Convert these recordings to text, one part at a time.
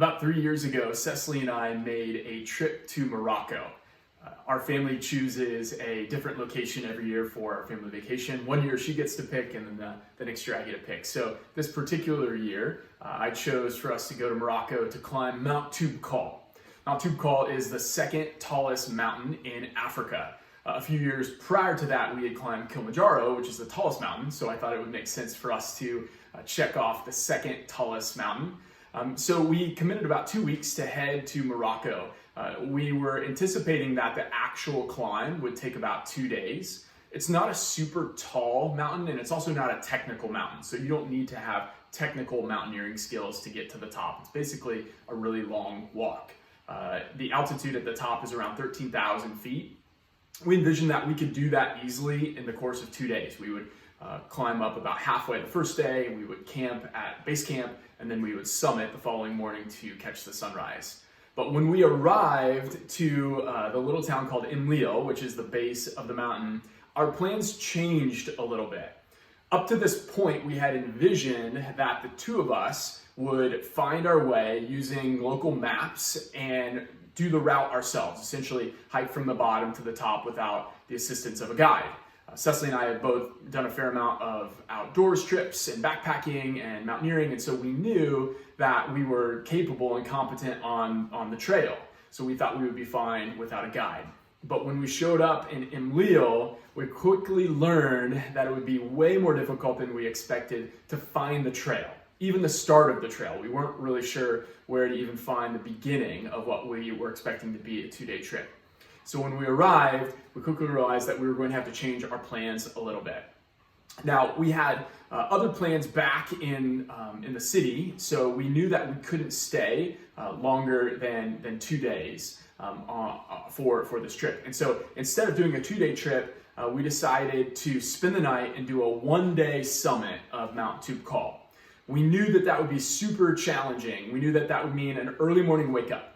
About 3 years ago, Cecily and I made a trip to Morocco. Our family chooses a different location every year for our family vacation. One year she gets to pick, and then the next year I get to pick. So this particular year, I chose for us to go to Morocco to climb Mount Toubkal. Mount Toubkal is the second tallest mountain in Africa. A few years prior to that, we had climbed Kilimanjaro, which is the tallest mountain, so I thought it would make sense for us to check off the second tallest mountain. So we committed about 2 weeks to head to Morocco. We were anticipating that the actual climb would take about 2 days. It's not a super tall mountain, and it's also not a technical mountain, so you don't need to have technical mountaineering skills to get to the top. It's basically a really long walk. The altitude at the top is around 13,000 feet. We envisioned that we could do that easily in the course of 2 days. We would climb up about halfway the first day, we would camp at base camp, and then we would summit the following morning to catch the sunrise. But when we arrived to the little town called Imlil, which is the base of the mountain, our plans changed a little bit. Up to this point, we had envisioned that the two of us would find our way using local maps and do the route ourselves, essentially hike from the bottom to the top without the assistance of a guide. Cecily and I have both done a fair amount of outdoors trips and backpacking and mountaineering, and so we knew that we were capable and competent on the trail. So we thought we would be fine without a guide. But when we showed up in Imlil, we quickly learned that it would be way more difficult than we expected to find the trail. Even the start of the trail, we weren't really sure where to even find the beginning of what we were expecting to be a 2-day trip. So when we arrived, we quickly realized that we were going to have to change our plans a little bit. Now, we had other plans back in the city, so we knew that we couldn't stay longer than 2 days for this trip. And so instead of doing a 2-day trip, we decided to spend the night and do a 1-day summit of Mount Toubkal. We knew that would be super challenging. We knew that would mean an early morning wake up.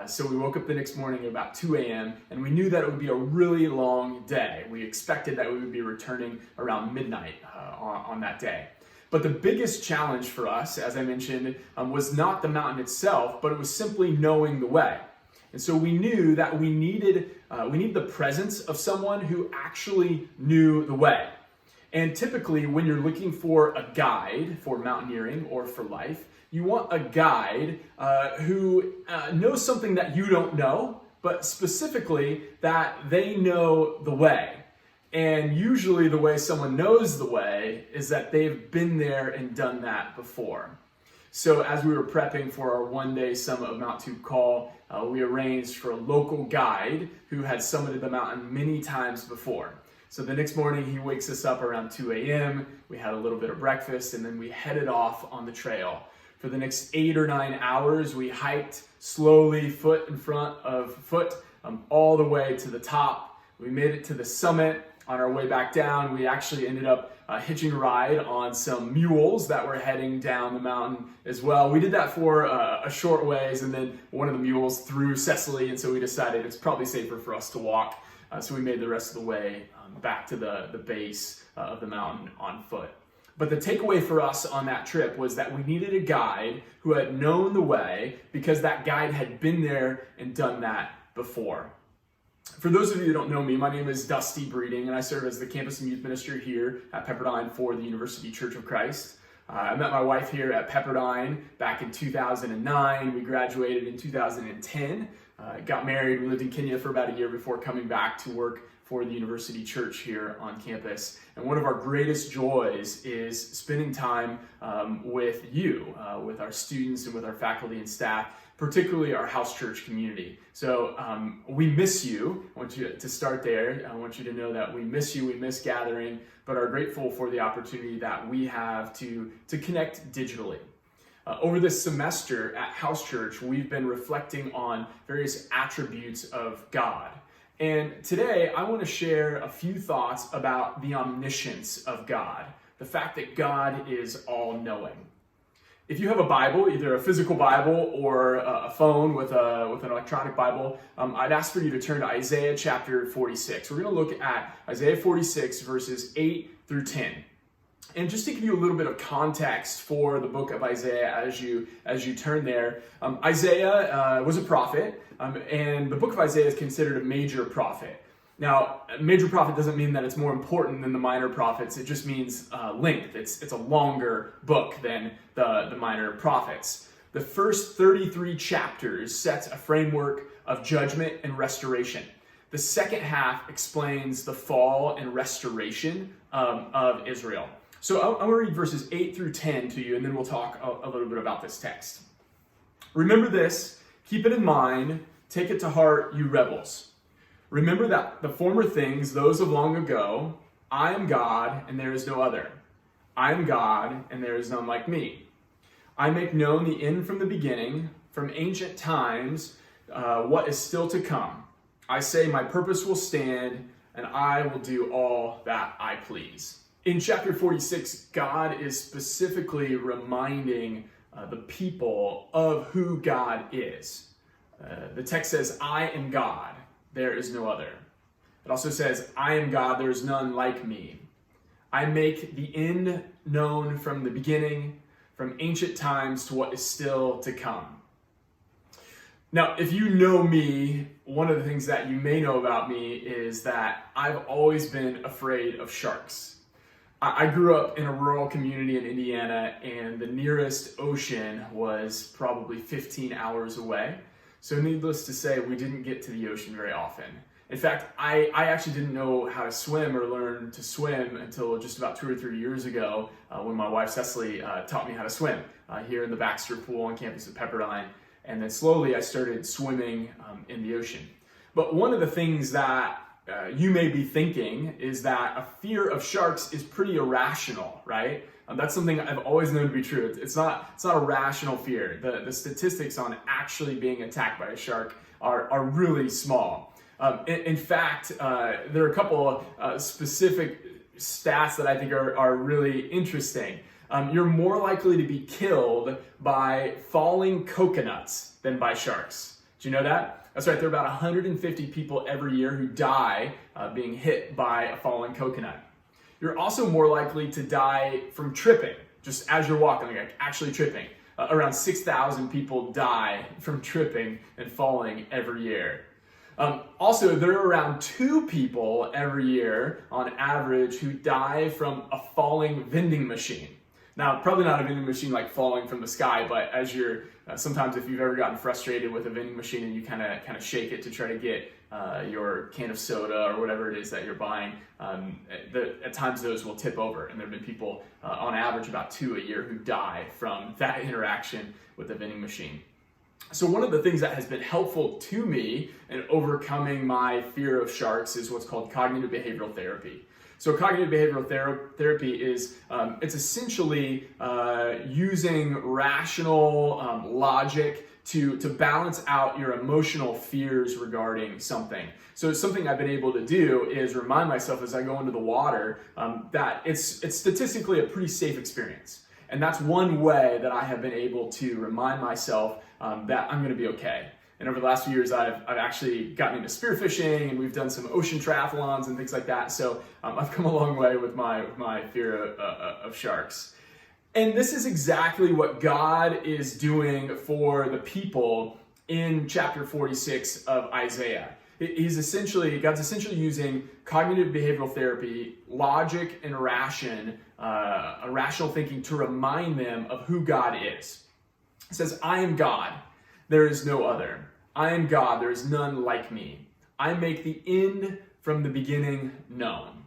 So we woke up the next morning at about 2 a.m. and we knew that it would be a really long day. We expected that we would be returning around midnight on that day. But the biggest challenge for us, as I mentioned, was not the mountain itself, but it was simply knowing the way. And so we knew that we needed the presence of someone who actually knew the way. And typically, when you're looking for a guide for mountaineering or for life, you want a guide who knows something that you don't know, but specifically that they know the way. And usually the way someone knows the way is that they've been there and done that before. So as we were prepping for our 1-day summit of Mount Toubkal, we arranged for a local guide who had summited the mountain many times before. So the next morning he wakes us up around 2 a.m., we had a little bit of breakfast, and then we headed off on the trail. For the next 8 or 9 hours, we hiked slowly, foot in front of foot, all the way to the top. We made it to the summit. On our way back down, we actually ended up hitching a ride on some mules that were heading down the mountain as well. We did that for a short ways, and then one of the mules threw Cecily, and so we decided it's probably safer for us to walk. So we made the rest of the way back to the base of the mountain on foot. But the takeaway for us on that trip was that we needed a guide who had known the way because that guide had been there and done that before. For those of you who don't know me, my name is Dusty Breeding, and I serve as the campus and youth minister here at Pepperdine for the University Church of Christ. I met my wife here at Pepperdine back in 2009. We graduated in 2010, got married. We lived in Kenya for about a year before coming back to work for the University Church here on campus. And one of our greatest joys is spending time with you, with our students and with our faculty and staff, particularly our house church community. So we miss you. I want you to start there. I want you to know that we miss you, we miss gathering, but are grateful for the opportunity that we have to connect digitally. Over this semester at House Church, we've been reflecting on various attributes of God. And today, I want to share a few thoughts about the omniscience of God, the fact that God is all-knowing. If you have a Bible, either a physical Bible or a phone with an electronic Bible, I'd ask for you to turn to Isaiah chapter 46. We're going to look at Isaiah 46, verses 8 through 10. And just to give you a little bit of context for the book of Isaiah as you turn there, Isaiah was a prophet, and the book of Isaiah is considered a major prophet. Now, a major prophet doesn't mean that it's more important than the minor prophets. It just means length. It's a longer book than the minor prophets. The first 33 chapters sets a framework of judgment and restoration. The second half explains the fall and restoration of Israel. So I'm going to read verses 8 through 10 to you, and then we'll talk a little bit about this text. Remember this, keep it in mind, take it to heart, you rebels. Remember that the former things, those of long ago, I am God and there is no other. I am God and there is none like me. I make known the end from the beginning, from ancient times, what is still to come. I say my purpose will stand and I will do all that I please. In chapter 46, God is specifically reminding the people of who God is. The text says, I am God, there is no other. It also says, I am God, there is none like me. I make the end known from the beginning, from ancient times to what is still to come. Now, if you know me, one of the things that you may know about me is that I've always been afraid of sharks. I grew up in a rural community in Indiana, and the nearest ocean was probably 15 hours away. So needless to say, we didn't get to the ocean very often. In fact, I actually didn't know how to swim or learn to swim until just about 2 or 3 years ago when my wife Cecily taught me how to swim here in the Baxter Pool on campus at Pepperdine. And then slowly I started swimming in the ocean. But one of the things that you may be thinking is that a fear of sharks is pretty irrational, right? That's something I've always known to be true. It's not a rational fear. The statistics on actually being attacked by a shark are really small. In fact, there are a couple specific stats that I think are really interesting. You're more likely to be killed by falling coconuts than by sharks. Do you know that? That's right, there are about 150 people every year who die being hit by a falling coconut. You're also more likely to die from tripping, just as you're walking, like actually tripping. Around 6,000 people die from tripping and falling every year. Also, there are around 2 people every year on average who die from a falling vending machine. Now, probably not a vending machine like falling from the sky, but as you're sometimes if you've ever gotten frustrated with a vending machine and you kind of shake it to try to get your can of soda or whatever it is that you're buying, at times those will tip over, and there have been people on average about 2 a year who die from that interaction with the vending machine. So one of the things that has been helpful to me in overcoming my fear of sharks is what's called cognitive behavioral therapy. So cognitive behavioral therapy is, it's essentially using rational logic to balance out your emotional fears regarding something. So something I've been able to do is remind myself as I go into the water that it's statistically a pretty safe experience. And that's one way that I have been able to remind myself that I'm going to be okay. And over the last few years, I've actually gotten into spearfishing, and we've done some ocean triathlons and things like that. So I've come a long way with my fear of sharks. And this is exactly what God is doing for the people in chapter 46 of Isaiah. God's essentially using cognitive behavioral therapy, logic and rational thinking to remind them of who God is. It says, I am God, there is no other. I am God, there is none like me. I make the end from the beginning known.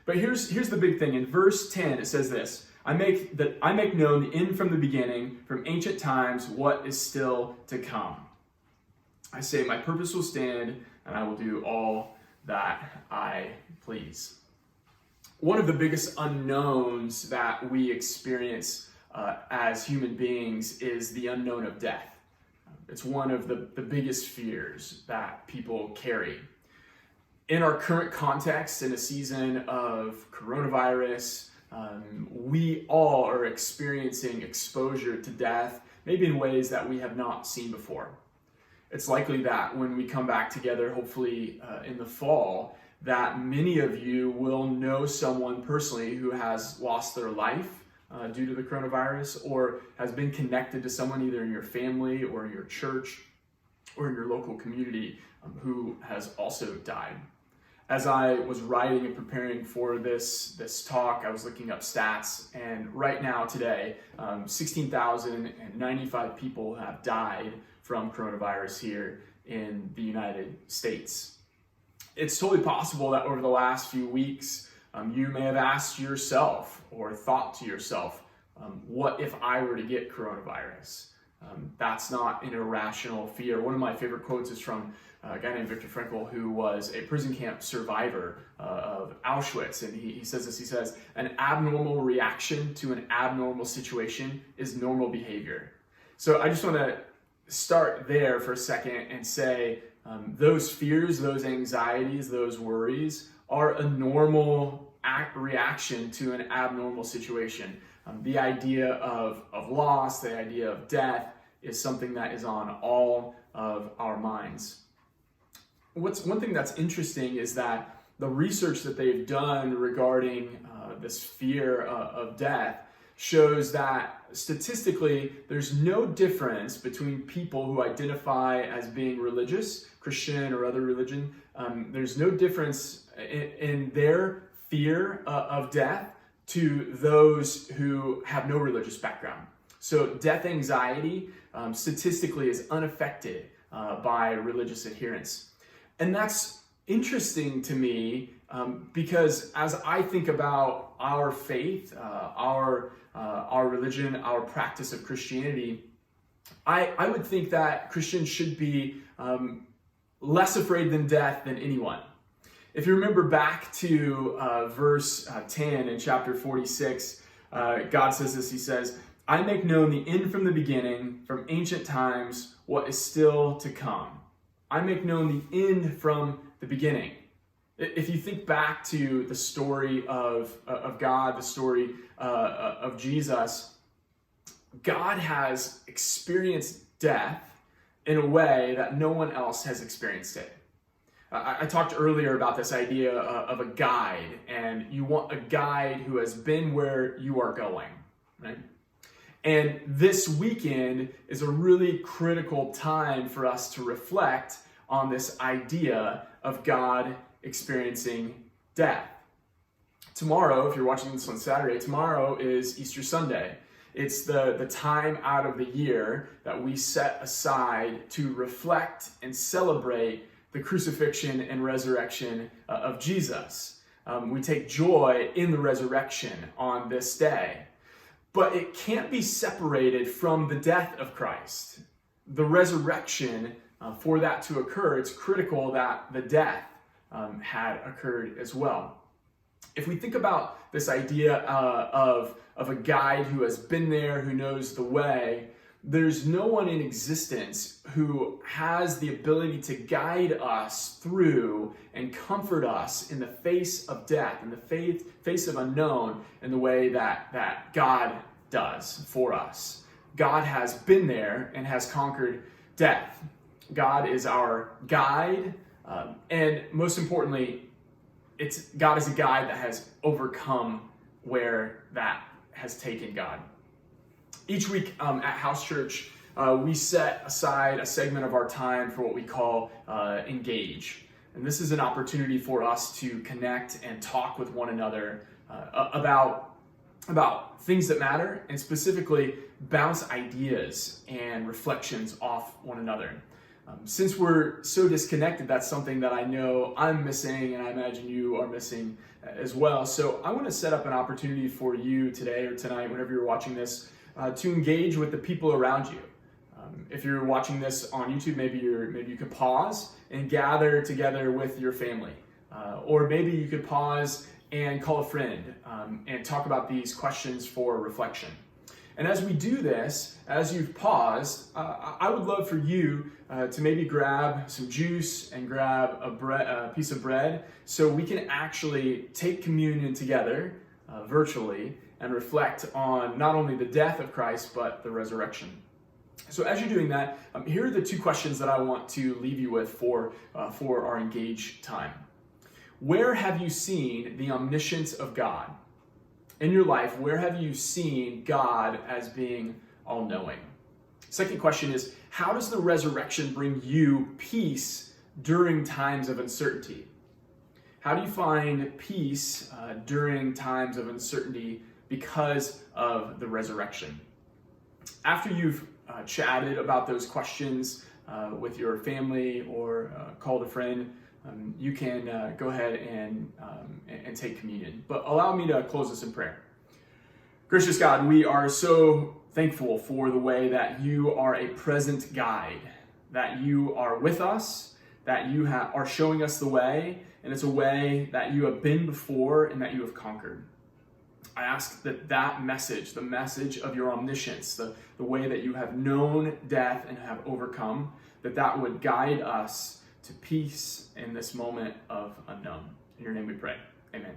But here's the big thing. In verse 10, it says this, I make known the end from the beginning, from ancient times, what is still to come. I say, my purpose will stand, and I will do all that I please. One of the biggest unknowns that we experience as human beings is the unknown of death. It's one of the biggest fears that people carry. In our current context, in a season of coronavirus, we all are experiencing exposure to death, maybe in ways that we have not seen before. It's likely that when we come back together, hopefully in the fall, that many of you will know someone personally who has lost their life due to the coronavirus, or has been connected to someone either in your family or your church or in your local community who has also died. As I was writing and preparing for this talk, I was looking up stats, and right now today, 16,095 people have died from coronavirus here in the United States. It's totally possible that over the last few weeks, you may have asked yourself or thought to yourself, what if I were to get coronavirus? That's not an irrational fear. One of my favorite quotes is from a guy named Viktor Frankl, who was a prison camp survivor of Auschwitz. And he says this, he says, an abnormal reaction to an abnormal situation is normal behavior. So I just want to start there for a second and say, those fears, those anxieties, those worries are a normal reaction to an abnormal situation. The idea of loss, the idea of death is something that is on all of our minds. One thing that's interesting is that the research that they've done regarding this fear of death shows that statistically there's no difference between people who identify as being religious, Christian or other religion. There's no difference in their fear of death to those who have no religious background. So death anxiety statistically is unaffected by religious adherence. And that's interesting to me because as I think about our faith, our religion, our practice of Christianity, I would think that Christians should be less afraid than death than anyone. If you remember back to verse 10 in chapter 46, God says this, he says, I make known the end from the beginning, from ancient times, what is still to come. I make known the end from the beginning. If you think back to the story of God, the story of Jesus, God has experienced death in a way that no one else has experienced it. I talked earlier about this idea of a guide, and you want a guide who has been where you are going, right? And this weekend is a really critical time for us to reflect on this idea of God experiencing death. Tomorrow, if you're watching this on Saturday, tomorrow is Easter Sunday. It's the time out of the year that we set aside to reflect and celebrate the crucifixion and resurrection of Jesus. We take joy in the resurrection on this day. But it can't be separated from the death of Christ. The resurrection, for that to occur, it's critical that the death had occurred as well. If we think about this idea of a guide who has been there, who knows the way, there's no one in existence who has the ability to guide us through and comfort us in the face of death, in the face of unknown, in the way that God does for us. God has been there and has conquered death. God is our guide, and most importantly, God is a guide that has overcome where that has taken God. Each week at House Church, we set aside a segment of our time for what we call Engage. And this is an opportunity for us to connect and talk with one another about things that matter, and specifically bounce ideas and reflections off one another. Since we're so disconnected, that's something that I know I'm missing, and I imagine you are missing as well. So I want to set up an opportunity for you today or tonight, whenever you're watching this, to engage with the people around you. If you're watching this on YouTube, maybe you could pause and gather together with your family, or maybe you could pause and call a friend and talk about these questions for reflection. And as we do this, as you've paused, I would love for you to maybe grab some juice and grab a piece of bread so we can actually take communion together virtually and reflect on not only the death of Christ, but the resurrection. So as you're doing that, here are the two questions that I want to leave you with for our Engage time. where have you seen the omniscience of God? In your life, where have you seen God as being all-knowing? Second question is, how does the resurrection bring you peace during times of uncertainty? How do you find peace during times of uncertainty because of the resurrection? After you've chatted about those questions with your family or called a friend, you can go ahead and take communion. But allow me to close this in prayer. Gracious God, we are so thankful for the way that you are a present guide, that you are with us, that you are showing us the way, and it's a way that you have been before and that you have conquered. I ask that message, the message of your omniscience, the way that you have known death and have overcome, that would guide us to peace in this moment of unknown. In your name we pray. Amen.